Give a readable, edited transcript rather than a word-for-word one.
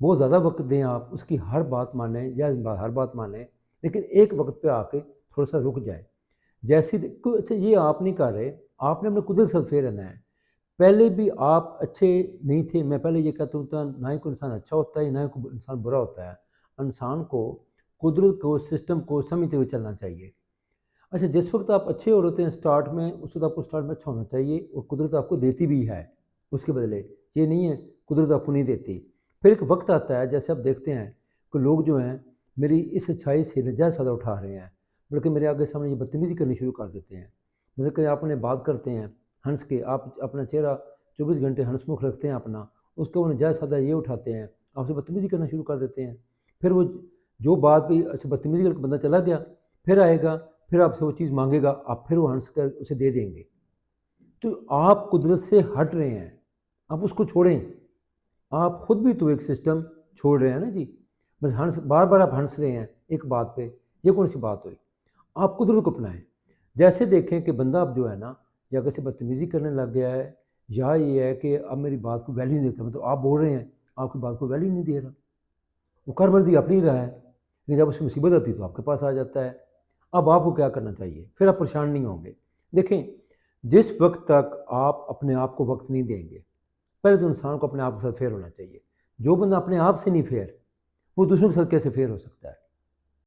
بہت زیادہ وقت دیں آپ، اس کی ہر بات مانیں یا ہر بات مانیں، لیکن ایک وقت پہ آ کے تھوڑا سا رک جائیں۔ جیسی اچھا یہ آپ نہیں کر رہے، آپ نے اپنے قدرت کے ساتھ فیئر رہنا ہے۔ پہلے بھی آپ اچھے نہیں تھے، میں پہلے یہ کہتا ہوں نہ ہی کوئی انسان اچھا ہوتا ہے نہ ہی کوئی انسان برا ہوتا ہے۔ انسان کو قدرت کو سسٹم کو سمجھتے ہوئے چلنا چاہیے۔ اچھا جس وقت آپ اچھے ہو رہے ہیں سٹارٹ میں، اس وقت آپ کو سٹارٹ میں اچھا ہونا چاہیے، اور قدرت آپ کو دیتی بھی ہے اس کے بدلے، یہ نہیں ہے قدرت آپ کو نہیں دیتی۔ پھر ایک وقت آتا ہے، جیسے آپ دیکھتے ہیں کہ لوگ جو ہیں میری اس اچھائی سے نجائز فائدہ اٹھا رہے ہیں، بلکہ میرے آگے سامنے یہ بدتمیزی کرنی شروع کر دیتے ہیں۔ مطلب کہ آپ انہیں بات کرتے ہیں ہنس کے، آپ اپنا چہرہ 24 گھنٹے ہنس مکھ رکھتے ہیں اپنا، اس کا وہ نجائز فائدہ یہ اٹھاتے ہیں، آپ سے بدتمیزی کرنا شروع کر دیتے ہیں۔ پھر وہ جو بات بھی ایسے بدتمیزی کر کے بندہ چلا گیا، پھر آئے گا، پھر آپ سے وہ چیز مانگے گا، آپ پھر وہ ہنس کر اسے دے دیں گے۔ تو آپ قدرت سے ہٹ رہے ہیں، آپ اس کو چھوڑیں۔ آپ خود بھی تو ایک سسٹم چھوڑ رہے ہیں نا جی، بس بار بار آپ ہنس رہے ہیں ایک بات پہ، یہ کون سی بات ہوئی؟ آپ قدرت کو اپنائیں۔ جیسے دیکھیں کہ بندہ اب جو ہے نا یا کسی بدتمیزی کرنے لگ گیا ہے، یا یہ ہے کہ اب میری بات کو ویلیو نہیں دیتا، مطلب آپ بول رہے ہیں آپ کی بات کو ویلیو نہیں دے رہا، وہ کر مرضی اپنی رہا ہے، لیکن جب اس کی مصیبت آتی ہے تو آپ کے پاس آ جاتا ہے۔ اب آپ کو کیا کرنا چاہیے؟ پھر آپ پریشان نہیں ہوں گے۔ دیکھیں، جس وقت تک آپ اپنے آپ کو وقت نہیں دیں گے، پہلے تو انسان کو اپنے آپ کے ساتھ فیئر ہونا چاہیے۔ جو بندہ اپنے آپ سے نہیں فیئر، وہ دوسروں کے ساتھ کیسے فیئر ہو سکتا ہے؟